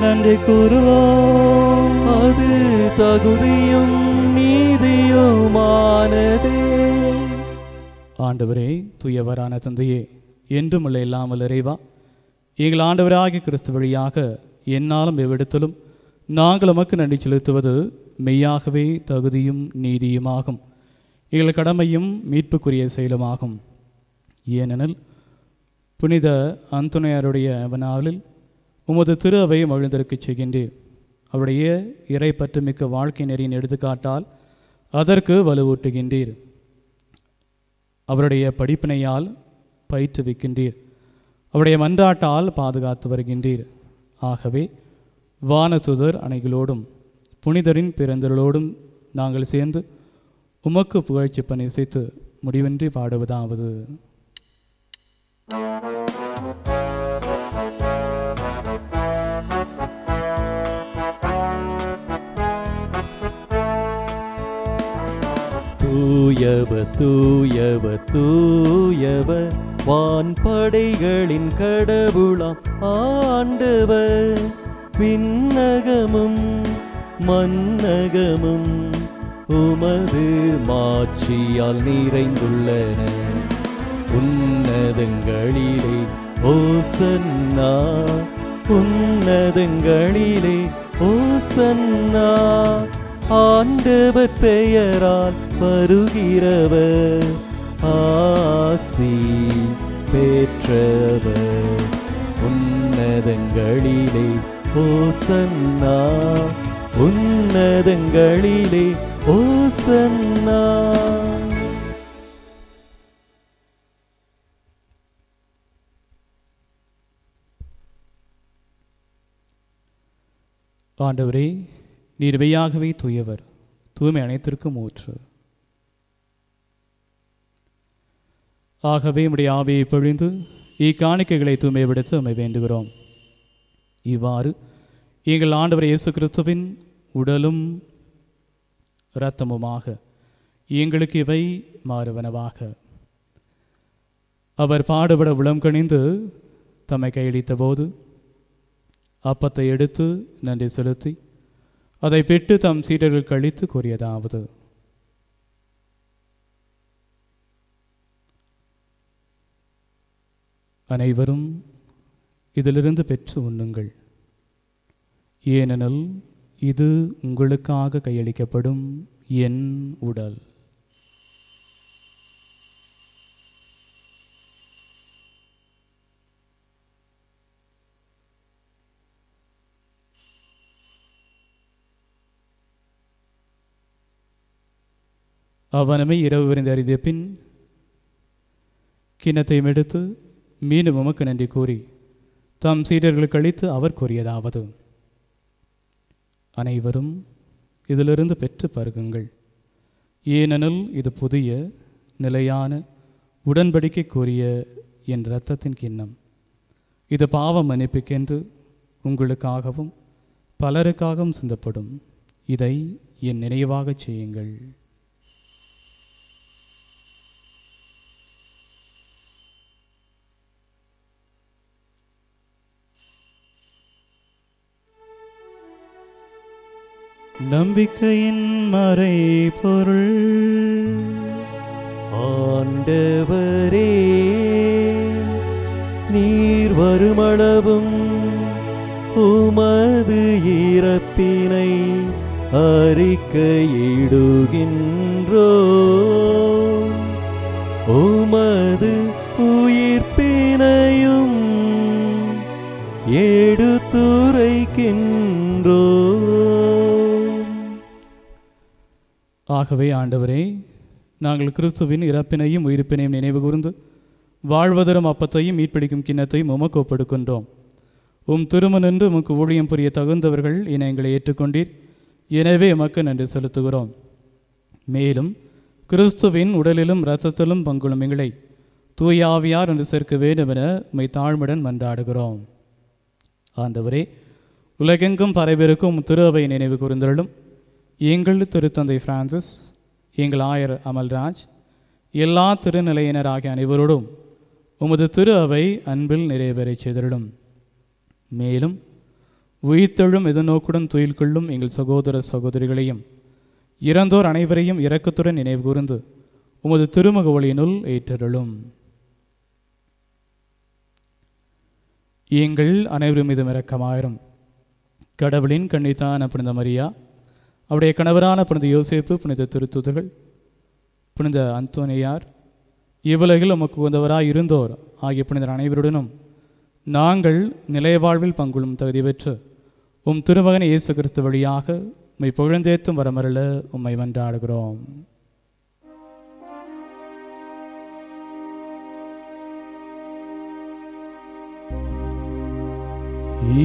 நன்றி கூறுவோம். அது தகுதியும் நீதியுமானதே. ஆண்டவரே, தூயவரான தந்தையே, என்றும் உள்ள இல்லாமல் இறைவா, எங்கள் ஆண்டவராகிய கிறிஸ்து வழியாக என்னாலும் எவ்விடத்திலும் நாங்கள் உமக்கு நன்றி செலுத்துவது மெய்யாகவே தகுதியும் நீதியுமாகும். எங்கள் கடமையும் மீட்புக்குரிய செயலுமாகும். ஏனெனில் புனித அந்தோனியாருடைய நாளில் உமது திரு அவை மகிழ்ந்திருக்கச் செய்கின்றீர். அவருடைய இறை பற்றுமிக்க வாழ்க்கை நெறியின் எடுத்துக்காட்டால் அதற்கு வலுவூட்டுகின்றீர். அவருடைய படிப்பினையால் பயிற்றுவிக்கின்றீர். அவருடைய மன்றாட்டால் பாதுகாத்து வருகின்றீர். ஆகவே வானதுதர் அணைகளோடும் புனிதரின் பிறந்தர்களோடும் நாங்கள் சேர்ந்து உமக்கு புகழ்ச்சி பணி செய்து முடிவின்றி பாடுவதாவது. தூயவர் தூயவர் தூயவர் வான்படைகளின் கடவுளாம் ஆண்டவர். விண்ணகமும் மன்னகமும் உமது மாட்சியால் நிறைந்துள்ளன. உன்னதங்களிலே ஓசன்னா, உன்னதங்களிலே ஓசன்னா. ஆண்டவர் பெயரால் வருகிறவர் ஆசி பெற்றவர். உன்னதங்களிலே ஓசன்னா, உன்னதங்களிலே ஓசன்னா. ஆண்டவரே, நீர் மெய்யாகவே தூயவர், தூய்மை அனைத்திற்கும் ஊற்று. ஆகவே உம்முடைய ஆவியை பொழிந்து இக்காணிக்கைகளை தூய்மை விடுத்து உம்மை வேண்டுகிறோம். இவ்வாறு எங்கள் ஆண்டவர் இயேசு கிறிஸ்துவின் உடலும் இரத்தமுமாக. எங்களுக்கு இவை மாறுவனவாக. அவர் பாடுபட உளம் கனிந்து தம்மை கையளித்த போது அப்பத்தை எடுத்து நன்றி செலுத்தி அதை பெற்று தம் சீடர்கள் கழித்து கூறியதாவது: அனைவரும் இதிலிருந்து பெற்று உண்ணுங்கள். ஏனெனில் இது உங்களுக்காக கையளிக்கப்படும் என் உடல். அவனமை இரவு விருந்து அறிந்த பின் கிண்ணத்தையும் எடுத்து மீண்டும் உமக்கு நன்றி கூறி தம் சீடர்களுக்கு அளித்து அவர் கூறியதாவது: அனைவரும் இதிலிருந்து பெற்று பருகுங்கள். ஏனெனில் இது புதிய நிலையான உடன்படிக்கைக்குரிய என் இரத்தத்தின் கிண்ணம். இது பாவ மன்னிப்புக்கென்று உங்களுக்காகவும் பலருக்காகவும் சிந்தப்படும். இதை என் நினைவாக செய்யுங்கள். நம்பிக்கையின் மறைபொருள். ஆண்டவரே, நீர் வருமளவும் உமது இறப்பினை அறிக்கையிடுகின்றோ, உமது உயிர்ப்பினையும் எடுத்துரைக்கின்றோ. ஆகவே ஆண்டவரே, நாங்கள் கிறிஸ்துவின் இறப்பினையும் உயிர்ப்பினையும் நினைவு கூர்ந்து வாழ்வதரும் அப்பத்தையும் மீட்பிடிக்கும் கிண்ணத்தையும் உமக்கு ஒப்படுக்கின்றோம். உம் திருமணன்று உமக்கு ஊழியம் புரிய தகுந்தவர்கள் என எங்களை ஏற்றுக்கொண்டீர். எனவே உமக்கு நன்றி செலுத்துகிறோம். மேலும் கிறிஸ்துவின் உடலிலும் இரத்தத்திலும் பங்குளும் எங்களை தூயாவியார் என்று சேர்க்க வேண்டுமென உம்மை தாழ்மையுடன் மன்றாடுகிறோம். ஆண்டவரே, உலகெங்கும் பரவிருக்கும் திரு அவை நினைவு கூர்ந்தருளும். எங்கள் திருத்தந்தை பிரான்சிஸ், எங்கள் ஆயர் அமல்ராஜ், எல்லா திருநிலையினராகிய அனைவரோடும் உமது திரு அவை அன்பில் நிறைவேறச் செய்தருளும். மேலும் உயிர்த்தெழும் எதிர்நோக்குடன் துயில் கொள்ளும் எங்கள் சகோதர சகோதரிகளையும் இறந்தோர் அனைவரையும் இரக்கத்துடன் நினைவு கூர்ந்து உமது திருமுக ஒளியினுள் ஏற்றருளும். எங்கள் அனைவரும் மீதும் இரக்கமாயிரும். கடவுளின் கன்னித்தான புனித மரியா, அவருடைய கணவரான புனித யோசேப்பு, புனித திருத்தூதர்கள், புனித அந்தோனியார், இவ்வுலகில் உமக்கு உகந்தவராய் இருந்தோர் ஆகிய புனிதர் அனைவருடனும் நாங்கள் நிலைய வாழ்வில் பங்குள்ளும் தகுதி பெற்று உம் திருமகன் இயேசு கிறிஸ்து வழியாக உம்மை புகழ்ந்தேத்தும் வரமருள உம்மை மன்றாடுகிறோம்.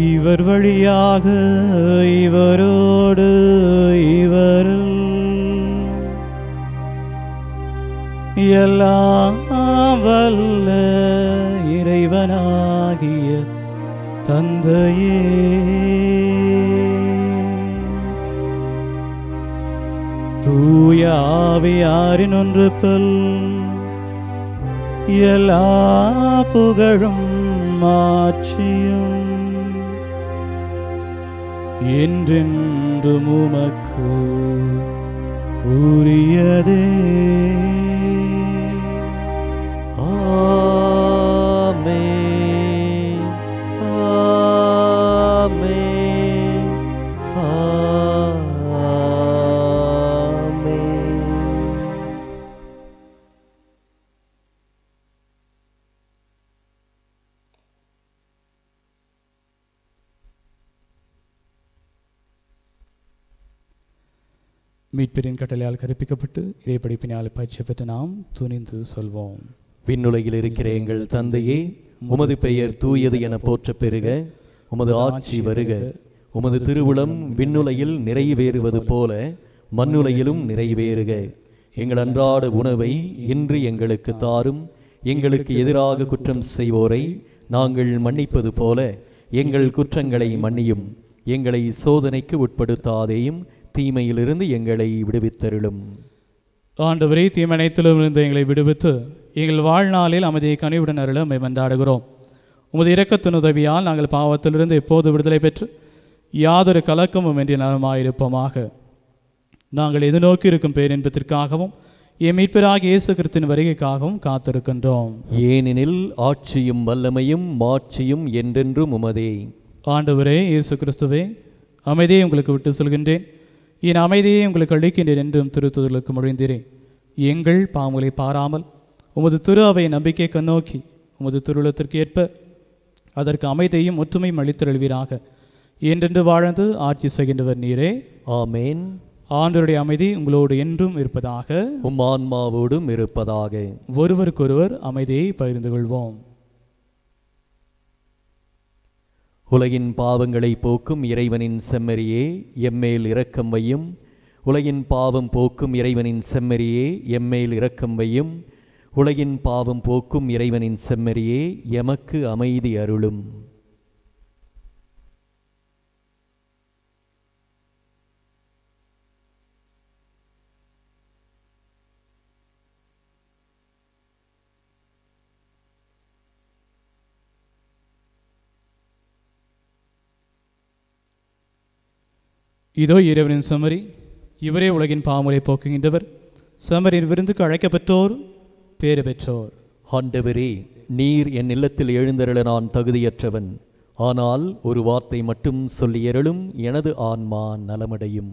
இவர் வழியாக இவரோடு இவரில் எல்லாம் வல்ல இறைவனாகிய தந்தையே, தூய ஆவியாரின் ஒன்றுதல் எல்லா புகழும் மாட்சியும் என்றென்றும் உமக்கு உரியதே. ஆமென், ஆமென், ஆமென். மீட்பரின் கட்டளையால் கற்பிக்கப்பட்டு இறைப்படிப்பினால் பயிற்சி பெற்று நாம் துணிந்து சொல்வோம். விண்ணுலகில் இருக்கிற எங்கள் தந்தையே, உமது பெயர் தூயது என போற்றப் பெறுக. உமது ஆட்சி வருக. உமது திருவுளம் விண்ணுலகில் நிறைவேறுவது போல மண்ணுலகிலும் நிறைவேறுக. எங்கள் அன்றாட உணவை இன்று எங்களுக்கு தாரும். எங்களுக்கு எதிராக குற்றம் செய்வோரை நாங்கள் மன்னிப்பது போல எங்கள் குற்றங்களை மன்னியும். எங்களை சோதனைக்கு உட்படுத்தாதேயும், தீமையிலிருந்து எங்களை விடுவித்தருளும். ஆண்டவரே, தீமனைத்திலிருந்து எங்களை விடுவித்து எங்கள் வாழ்நாளில் அமைதியை கனிவுடன் அருள உம்மை மன்றாடுகிறோம். உமது இரக்கத்தின் உதவியால் நாங்கள் பாவத்திலிருந்து எப்போது விடுதலை பெற்று யாதொரு கலக்கமும் இன்றி நலமாயிருப்போமாக. நாங்கள் எதிர்நோக்கி இருக்கும் பேரின்பத்திற்காகவும் என் மீட்பராகிய இயேசு கிறிஸ்துவின் வருகைக்காகவும் காத்திருக்கின்றோம். ஏனெனில் ஆட்சியும் வல்லமையும் மாட்சியும் என்றென்றும் உமதே. ஆண்டவரே இயேசு கிறிஸ்துவே, அமைதியை உங்களுக்கு விட்டு சொல்கின்றேன், என் அமைதியை உங்களுக்கு அளிக்கின்றேன் என்றும் திருத்துதலுக்கு மொழிந்தீரே. எங்கள் பாவங்களை பாராமல் உமது திரு அவையை நம்பிக்கை கண்ணோக்கி உமது திருவுளத்திற்கு ஏற்ப அதற்கு அமைதியையும் ஒற்றுமையும் அளித்தருள்வீராக. என்றென்று வாழ்ந்து ஆட்சி செய்கின்றவர் நீரே. ஆமேன். ஆண்டவருடைய அமைதி உங்களோடு என்றும் இருப்பதாக, உம் ஆன்மாவோடும் இருப்பதாக. ஒருவருக்கொருவர் அமைதியை பகிர்ந்து கொள்வோம். உலகின் பாவங்களை போக்கும் இறைவனின் செம்மறியே, எம்மேல் இரக்கம் வையும். உலகின் பாவம் போக்கும் இறைவனின் செம்மறியே, எம்மேல் இரக்கம் வையும். உலகின் பாவம் போக்கும் இறைவனின் செம்மறியே, எமக்கு அமைதி அருளும். இதோ இறைவனின் செம்மறி, இவரே உலகின் பாவங்களை போக்குகின்றவர். செம்மறியின் விருந்துக்கு அழைக்கப்பெற்றோர் பேறு பெற்றோர். ஆண்டவரே, நீர் என் இல்லத்தில் எழுந்தருள நான் தகுதியற்றவன். ஆனால் ஒரு வார்த்தை மட்டும் சொல்லியருளும், எனது ஆன்மா நலமடையும்.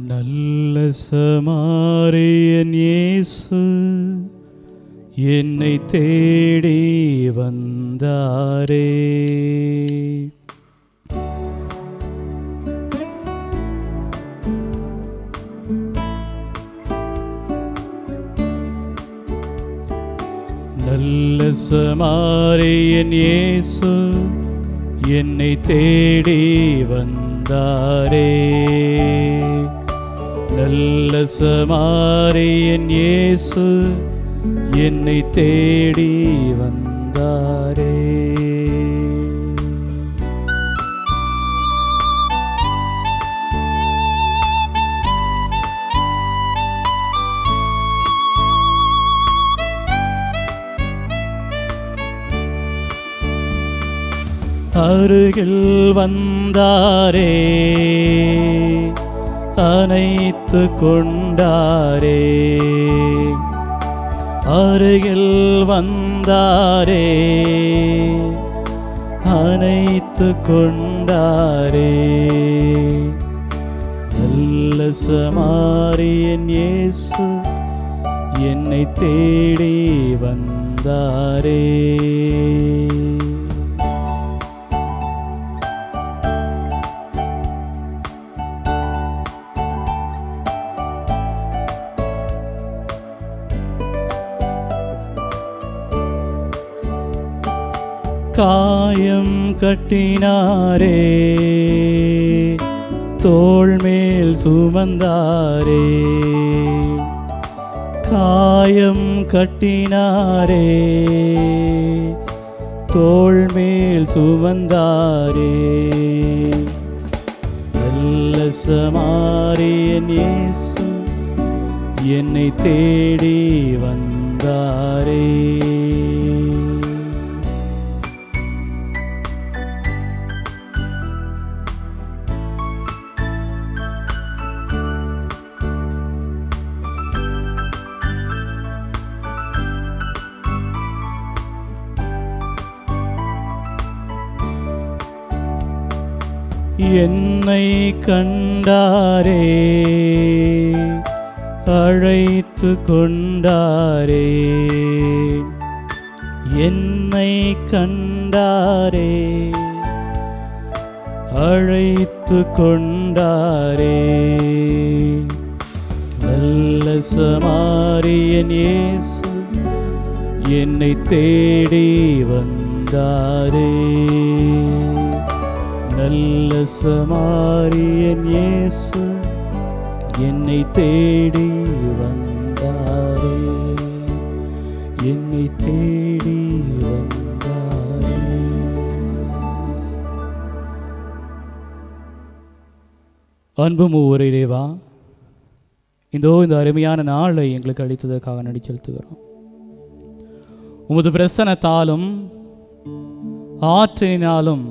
நல்ல சமாரியன் இயேசு என்னை தேடி வந்தாரே. நல்ல சமாரியன் இயேசு என்னை தேடி வந்தாரே. நல்ல சமாரியன் இயேசு என்னை தேடி வந்தாரே. அருகில் வந்தாரே, அணைத்து கொண்டாரே. அருகில் வந்தாரே, அணைத்து கொண்டாரே. வந்தாரே. நல்ல சமாரியன் இயேசு என்னை தேடி வந்தாரே. காயம் கட்டினாரே, தோள் மேல் சுமந்தாரே. காயம் கட்டினாரே, தோள் மேல் சுமந்தாரே. நல்ல சமாரியன் இயேசு என்னை தேடி வந்தாரே. என்னை கண்டாரே, அழைத்து கொண்டாரே. என்னை கண்டாரே, அழைத்து கொண்டாரே. நல்ல சமாரியன் இயேசு என்னை தேடி வந்தாரே. நல்ல சமாரியன் இயேசு என்னை தேடி வந்தாரே. என்னை தேடி வந்தாரே. அன்பு மூவர் இறைவா, இந்த அருமையான நாளை எங்களுக்கு அளித்ததற்காக நன்றி செலுத்துகிறோம். உமது பிரசன்னத்தாலும் ஆற்றினாலும்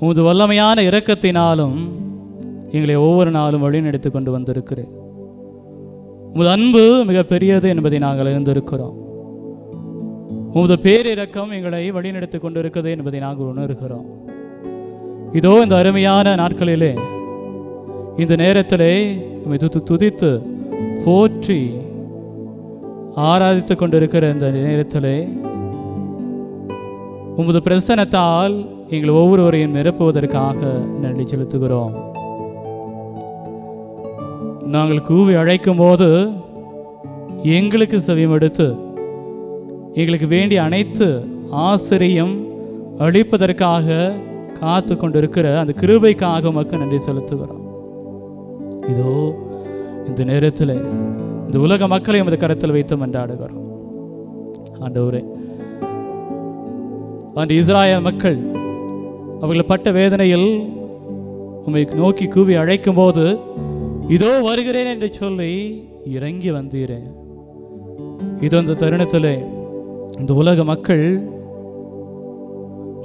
உமது வல்லமையான இரக்கத்தினாலும் எங்களை ஒவ்வொரு நாளும் வழிநடத்தி கொண்டு வந்திருக்கிறேன். உமது அன்பு மிக பெரியது என்பதை நாங்கள் அறிந்திருக்கிறோம். உமது பேரிரக்கம் எங்களை வழிநடத்தி கொண்டிருக்கிறது என்பதை நாங்கள் உணர்கிறோம். இதோ இந்த அருமையான நாட்களிலே, இந்த நேரத்திலே உம்மை துதித்து போற்றி ஆராதித்து கொண்டிருக்கிற இந்த நேரத்திலே உமது பிரசன்னத்தால் எங்கள் ஒவ்வொருவரையும் நிரப்புவதற்காக நன்றி செலுத்துகிறோம். நாங்கள் கூவி அழைக்கும் போது எங்களுக்கு செவிமடுத்து எங்களுக்கு வேண்டிய அனைத்து ஆசிரியம் அளிப்பதற்காக காத்து கொண்டிருக்கிற அந்த கிருபைக்காக உமக்கு நன்றி செலுத்துகிறோம். இதோ இந்த நேரத்தில் இந்த உலக மக்களை எமது கரத்தில் வைத்து மன்றாடுகிறோம். ஆண்டவரே, அந்த இஸ்ராயல் மக்கள் அவர்கள் பட்ட வேதனையில் உம்மை நோக்கி கூவி அழைக்கும் போது இதோ வருகிறேன் என்று சொல்லி இறங்கி வந்தீரேன். இதோ இந்த தருணத்தில் இந்த உலக மக்கள்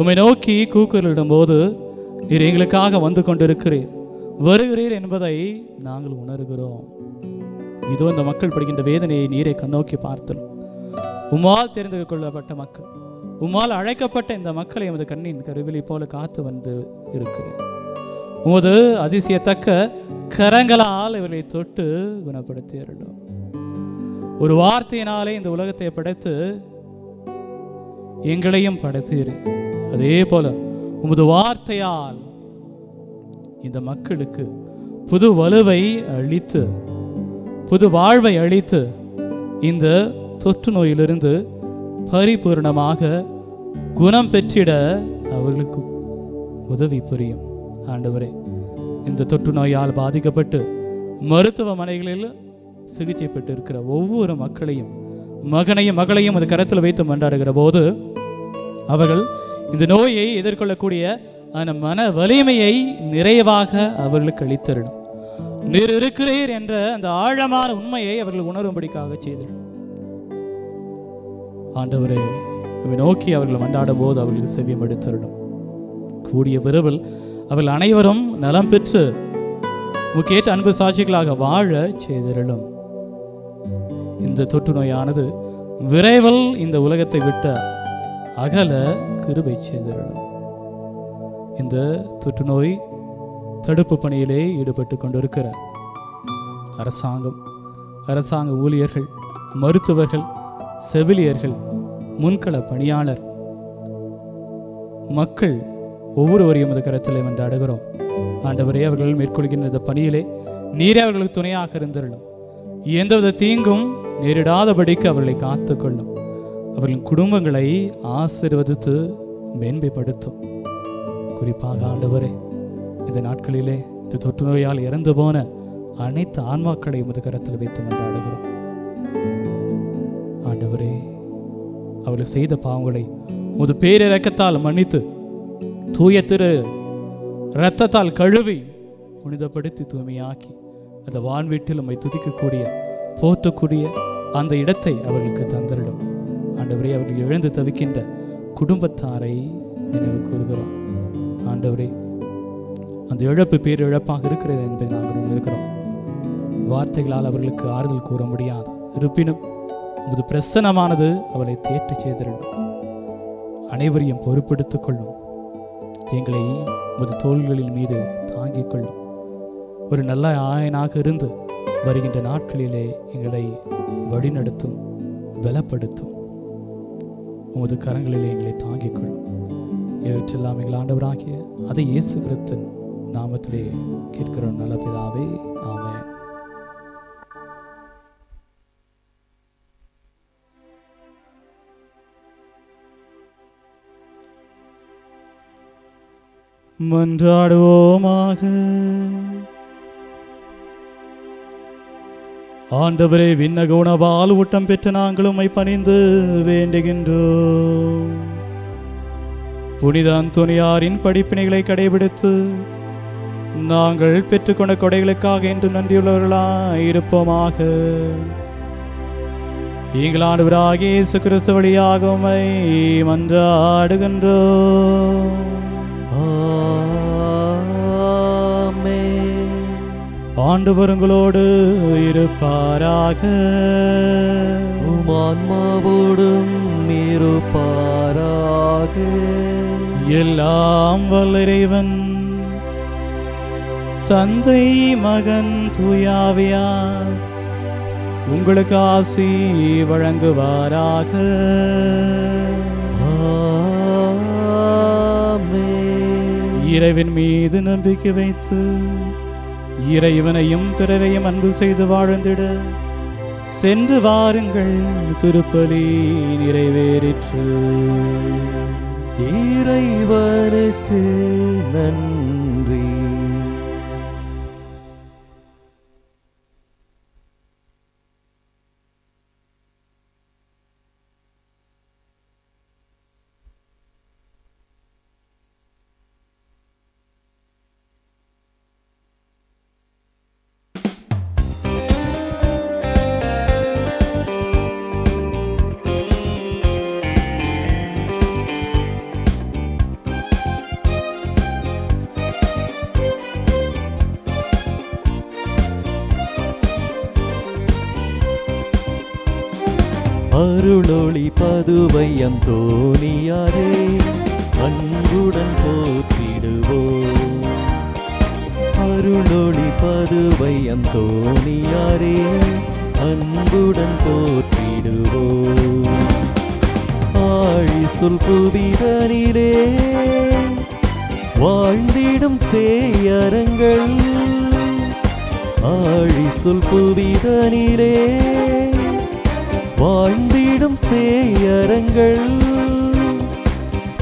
உம்மை நோக்கி கூக்குரலிடும் போது நீர் எங்களுக்காக வந்து கொண்டிருக்கிறீர், வருகிறீர் என்பதை நாங்கள் உணர்கிறோம். இதோ இந்த மக்கள் படுகின்ற வேதனையை நீரை கண்ணோக்கி பார்த்தோம். உம்மால் தெரிந்து கொள்ளப்பட்ட மக்கள், உம்மால் அழைக்கப்பட்ட இந்த மக்களை எமது கண்ணின் கருவிலை போல காத்து வந்து இருக்கிறேன். உமது அதிசயத்தக்க கரங்களால் இவர்களை தொட்டு குணப்படுத்தியிருந்தோம். ஒரு வார்த்தையினாலே இந்த உலகத்தை படைத்து எங்களையும் படைத்தீர். அதே போல உமது வார்த்தையால் இந்த மக்களுக்கு புது வலுவை அளித்து புது வாழ்வை அளித்து இந்த தொற்று நோயிலிருந்து பரிபூர்ணமாக குணம் பெற்றிட அவர்களுக்கு உதவி புரியும். ஆண்டவரே, இந்த தொற்று நோயால் பாதிக்கப்பட்டு மருத்துவமனைகளில் சிகிச்சை பெற்று இருக்கிற ஒவ்வொரு மக்களையும், மகனையும் மகளையும் அது கரத்தில் வைத்து மன்றாடுகிற போது அவர்கள் இந்த நோயை எதிர்கொள்ளக்கூடிய அந்த மன வலிமையை நிறைவாக அவர்களுக்கு அளித்தரும். நீர் இருக்கிறீர் என்ற அந்த ஆழமான உண்மையை அவர்கள் உணரும்படிக்காக செய்தனர். ஆண்டவரே, இவை நோக்கி அவர்கள் மன்றாடும் போது அவர்களுக்கு செவியம் எடுத்தருடும். கூடிய விரைவில் அவர்கள் அனைவரும் நலம் பெற்று முக்கிய அன்பு சாட்சிகளாக வாழ செய்திருளும். இந்த தொற்று நோயானது விரைவில் இந்த உலகத்தை விட்டு அகல கிருபை செய்திருளும். இந்த தொற்றுநோய் தடுப்பு பணியிலே ஈடுபட்டு கொண்டிருக்கிறார். அரசாங்க ஊழியர்கள், மருத்துவர்கள், செவிலியர்கள், முன்கள பணியாளர், மக்கள் ஒவ்வொருவரையும் இந்த கரத்திலே மன்றாடுகிறோம். ஆண்டவரே, அவர்கள் மேற்கொள்கின்ற இந்த பணியிலே நீரே அவர்களுக்கு துணையாக இருந்தருளும். எந்தவித தீங்கும் நேரிடாதபடிக்கு அவர்களை காத்துக்கொள்ளும். அவர்களின் குடும்பங்களை ஆசீர்வதித்து மேன்மைப்படுத்தும். குறிப்பாக ஆண்டவரே, இந்த நாட்களிலே இந்த தொற்று நோயால் இறந்து போன அனைத்து ஆன்மாக்களை உமது கரத்தில் வைத்து மன்றாடுகிறோம். ஆண்டவரே, அவர்கள் செய்த பாவங்களை உமது பேரிரக்கத்தால் மன்னித்து தூய திரு இரத்தத்தால் கழுவி புனிதப்படுத்தி தூய்மையாக்கி அந்த வான்வீட்டில் உம்மை துதிக்கக்கூடிய போற்றக்கூடிய அந்த இடத்தை அவர்களுக்கு தந்தரிடும். ஆண்டவரே, அவர்கள் இழந்து தவிக்கின்ற குடும்பத்தாரை நினைவு கூறுகிறோம். ஆண்டவரே, அந்த இழப்பு பேரிழப்பாக இருக்கிறது என்பதை நாங்கள் உணர்கிறோம். வார்த்தைகளால் அவர்களுக்கு ஆறுதல் கூற முடியாது. இருப்பினும் உமது பிரசன்னமானது அவளை தேற்றி செய்திருடும். அனைவரையும் பொறுப்பெடுத்துக் கொள்ளும். எங்களை உமது தோள்களின் மீது தாங்கிக் கொள்ளும். ஒரு நல்ல ஆயனாக இருந்து வருகின்ற நாட்களிலே எங்களை வழிநடத்தும், பலப்படுத்தும். உமது கரங்களிலே எங்களை தாங்கிக் கொள்ளும். இவற்றெல்லாம் எங்கள் ஆண்டவராகிய அதை இயேசு கிறிஸ்துவின் நாமத்திலே கேட்கிறோம் நல்ல பிதாவே, ஆமென். மன்றாடுவோமாக. ஆண்டவரே, விண்ணக உணவால் ஊட்டம் பெற்று நாங்கள் உம்மை பணிந்து வேண்டுகின்றோம். புனித அந்தோனியாரின் படிப்பினைகளை கடைபிடித்து நாங்கள் பெற்றுக்கொண்ட கொடைகளுக்காக என்று நன்றியுள்ளவர்களாய் இருப்போமாக. எங்கள் ஆண்டவராகிய இயேசு கிறிஸ்து வழியாக உம்மை மன்றாடுகின்றோம். ஆண்டவர் உங்களோடு இருப்பாராக. உம் ஆன்மாவோடும் இருப்பாராக. எல்லாம் வல்ல இறைவன் தந்தை, மகன், தூயாவியார் உங்களுக்கு ஆசி வழங்குவாராக. இறைவன் மீது நம்பிக்கை வைத்து இறைவனையும் பிறரையும் அன்பு செய்து வாழ்ந்திட சென்று வாருங்கள். திருப்பலி நிறைவேறிற்று. இறைவனுக்கு நன்றி. அருளொளி பதுவை அந்தோனியாரே, அன்புடன் போற்றிடுவோம். அருளொளி பதுவை அந்தோனியாரே, அன்புடன் போற்றிடுவோம். ஆழி சொல் புவிதனிலே வாழ்ந்திடும் சேயரங்கள். ஆழி சொல் புவிதனிலே வாழ்ந்திடும் சேயரங்கள்.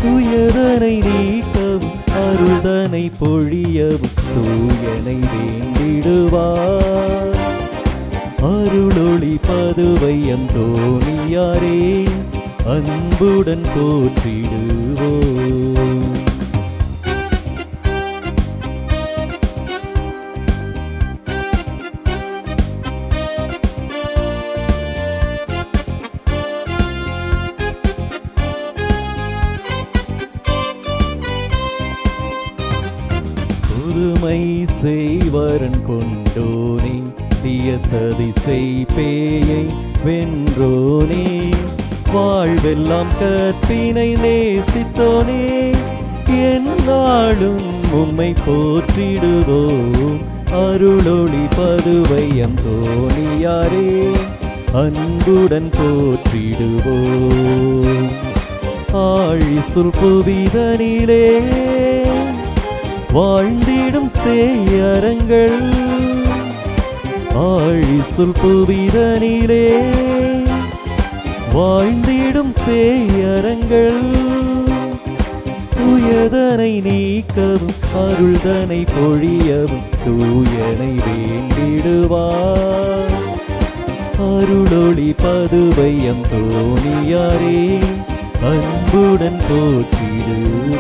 துயதனை நீக்கவும் அருள்தனை பொழியவும் தூயனை வேண்டிடுவார். அருளொளி பதுவை அந்தோனியாரே, அன்புடன் போற்றிடுவோம். புதுமை செய்வரன் கொண்டோனே, தீய சதி செய்பேயை வென்றோனே. வாழ்வெல்லாம் கற்பினை நேசித்தோனே, எந்நாளும் உம்மை போற்றிடுவோம். அருளொளி பதுவை அந்தோணியாரே அன்புடன் போற்றிடுவோம். ஆழிசுல் புவிதனிலே வாழ்ந்திடும் சேயரங்கள், ஆழிசுல் புவிதனிலே வாழ்ந்திடும் சேயரங்கள், துயதனை நீக்கவும் அருள்தனை பொழியவும் தூயனை வேண்டிடுவார். அருளொளி பதுவை அந்தோணியாரே அன்புடன் போற்றிடுவோம்.